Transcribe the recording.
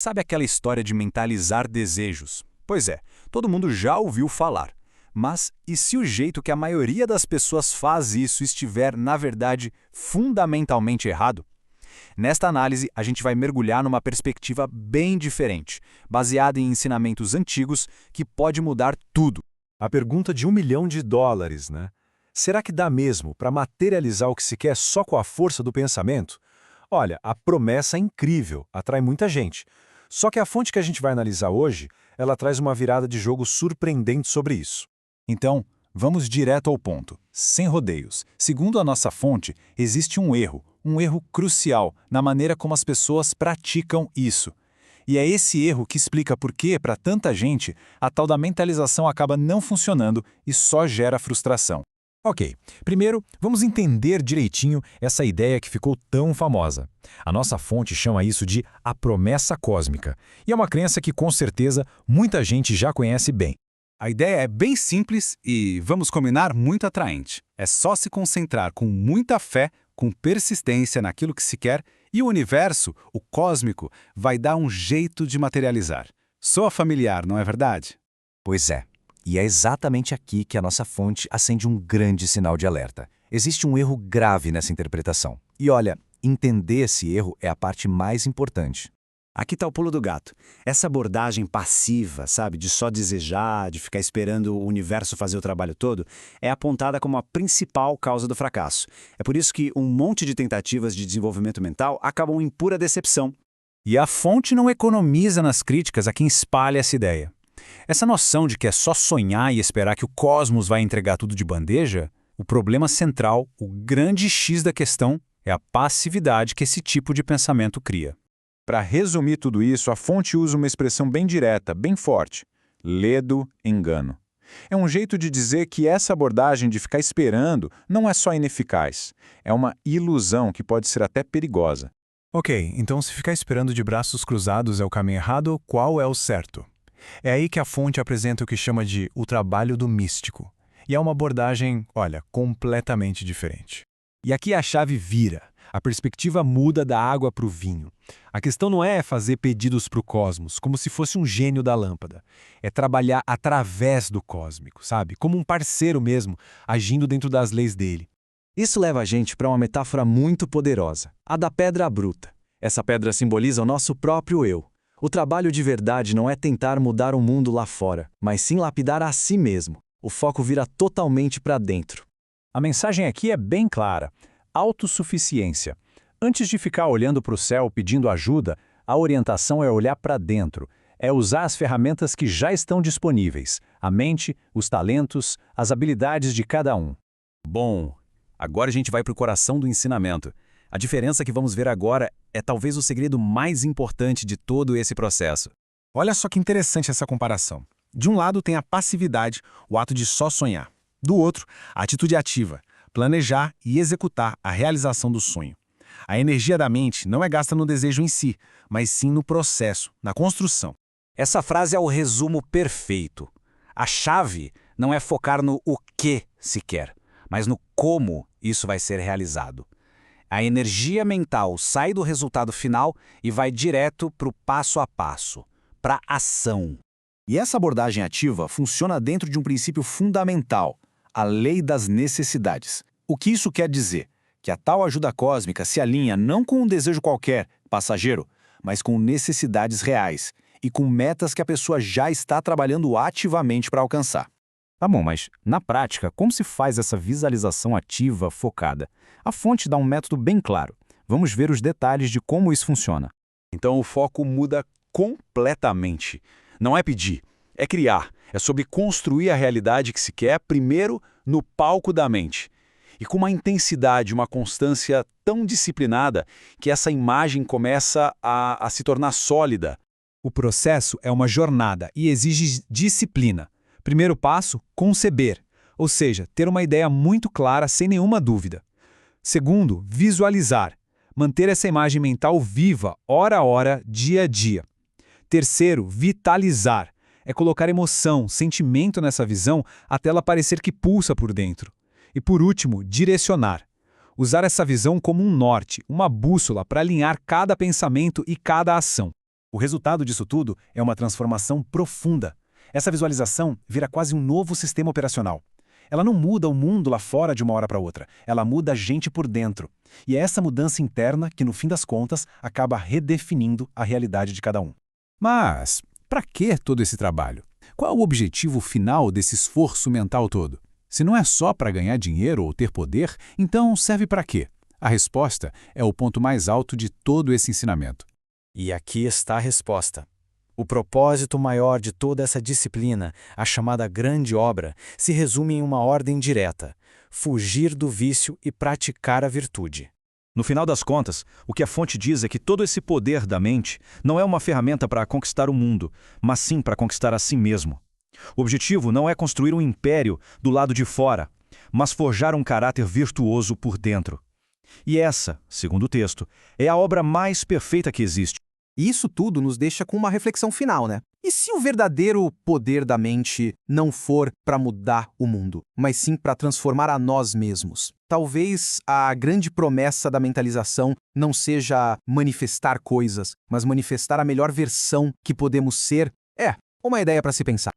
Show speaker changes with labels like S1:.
S1: Sabe aquela história de mentalizar desejos? Pois é, todo mundo já ouviu falar. Mas e se o jeito que a maioria das pessoas faz isso estiver, na verdade, fundamentalmente errado? Nesta análise, a gente vai mergulhar numa perspectiva bem diferente, baseada em ensinamentos antigos que pode mudar tudo.
S2: A pergunta de US$ 1 milhão, né? Será que dá mesmo para materializar o que se quer só com a força do pensamento? Olha, a promessa é incrível, atrai muita gente. Só que a fonte que a gente vai analisar hoje, ela traz uma virada de jogo surpreendente sobre isso.
S1: Então, vamos direto ao ponto, sem rodeios. Segundo a nossa fonte, existe um erro crucial na maneira como as pessoas praticam isso. E é esse erro que explica por que, para tanta gente, a tal da mentalização acaba não funcionando e só gera frustração.
S3: Ok, primeiro vamos entender direitinho essa ideia que ficou tão famosa. A nossa fonte chama isso de a promessa cósmica, e é uma crença que com certeza muita gente já conhece bem.
S4: A ideia é bem simples e, vamos combinar, muito atraente. É só se concentrar com muita fé, com persistência naquilo que se quer, e o universo, o cósmico, vai dar um jeito de materializar. Soa familiar, não é verdade?
S5: Pois é. E é exatamente aqui que a nossa fonte acende um grande sinal de alerta. Existe um erro grave nessa interpretação. E olha, entender esse erro é a parte mais importante.
S6: Aqui está o pulo do gato. Essa abordagem passiva, sabe, de só desejar, de ficar esperando o universo fazer o trabalho todo, é apontada como a principal causa do fracasso. É por isso que um monte de tentativas de desenvolvimento mental acabam em pura decepção.
S1: E a fonte não economiza nas críticas a quem espalha essa ideia. Essa noção de que é só sonhar e esperar que o cosmos vai entregar tudo de bandeja, o problema central, o grande X da questão, é a passividade que esse tipo de pensamento cria.
S2: Para resumir tudo isso, a fonte usa uma expressão bem direta, bem forte: ledo engano. É um jeito de dizer que essa abordagem de ficar esperando não é só ineficaz, é uma ilusão que pode ser até perigosa.
S3: Ok, então se ficar esperando de braços cruzados é o caminho errado, qual é o certo? É aí que a fonte apresenta o que chama de o trabalho do místico. E é uma abordagem, olha, completamente diferente.
S7: E aqui a chave vira. A perspectiva muda da água para o vinho. A questão não é fazer pedidos para o cosmos, como se fosse um gênio da lâmpada. É trabalhar através do cósmico, sabe? Como um parceiro mesmo, agindo dentro das leis dele.
S6: Isso leva a gente para uma metáfora muito poderosa, a da pedra bruta. Essa pedra simboliza o nosso próprio eu. O trabalho de verdade não é tentar mudar o mundo lá fora, mas sim lapidar a si mesmo. O foco vira totalmente para dentro.
S1: A mensagem aqui é bem clara: autossuficiência. Antes de ficar olhando para o céu pedindo ajuda, a orientação é olhar para dentro, é usar as ferramentas que já estão disponíveis, a mente, os talentos, as habilidades de cada um.
S4: Bom, agora a gente vai para o coração do ensinamento. A diferença que vamos ver agora é talvez o segredo mais importante de todo esse processo.
S7: Olha só que interessante essa comparação. De um lado tem a passividade, o ato de só sonhar. Do outro, a atitude ativa, planejar e executar a realização do sonho. A energia da mente não é gasta no desejo em si, mas sim no processo, na construção.
S6: Essa frase é o resumo perfeito. A chave não é focar no o que se quer, mas no como isso vai ser realizado. A energia mental sai do resultado final e vai direto para o passo a passo, para a ação.
S5: E essa abordagem ativa funciona dentro de um princípio fundamental, a lei das necessidades. O que isso quer dizer? Que a tal ajuda cósmica se alinha não com um desejo qualquer, passageiro, mas com necessidades reais e com metas que a pessoa já está trabalhando ativamente para alcançar.
S1: Tá bom, mas na prática, como se faz essa visualização ativa, focada? A fonte dá um método bem claro. Vamos ver os detalhes de como isso funciona.
S4: Então o foco muda completamente. Não é pedir, é criar. É sobre construir a realidade que se quer primeiro no palco da mente. E com uma intensidade, uma constância tão disciplinada que essa imagem começa a se tornar sólida.
S7: O processo é uma jornada e exige disciplina. Primeiro passo, conceber, ou seja, ter uma ideia muito clara sem nenhuma dúvida. Segundo, visualizar, manter essa imagem mental viva, hora a hora, dia a dia. Terceiro, vitalizar, é colocar emoção, sentimento nessa visão até ela parecer que pulsa por dentro. E por último, direcionar. Usar essa visão como um norte, uma bússola para alinhar cada pensamento e cada ação.
S2: O resultado disso tudo é uma transformação profunda. Essa visualização vira quase um novo sistema operacional. Ela não muda o mundo lá fora de uma hora para outra, ela muda a gente por dentro. E é essa mudança interna que, no fim das contas, acaba redefinindo a realidade de cada um.
S3: Mas, para que todo esse trabalho? Qual é o objetivo final desse esforço mental todo? Se não é só para ganhar dinheiro ou ter poder, então serve para quê? A resposta é o ponto mais alto de todo esse ensinamento.
S6: E aqui está a resposta. O propósito maior de toda essa disciplina, a chamada grande obra, se resume em uma ordem direta: fugir do vício e praticar a virtude.
S4: No final das contas, o que a fonte diz é que todo esse poder da mente não é uma ferramenta para conquistar o mundo, mas sim para conquistar a si mesmo. O objetivo não é construir um império do lado de fora, mas forjar um caráter virtuoso por dentro. E essa, segundo o texto, é a obra mais perfeita que existe.
S8: E isso tudo nos deixa com uma reflexão final, né? E se o verdadeiro poder da mente não for para mudar o mundo, mas sim para transformar a nós mesmos? Talvez a grande promessa da mentalização não seja manifestar coisas, mas manifestar a melhor versão que podemos ser. É uma ideia para se pensar.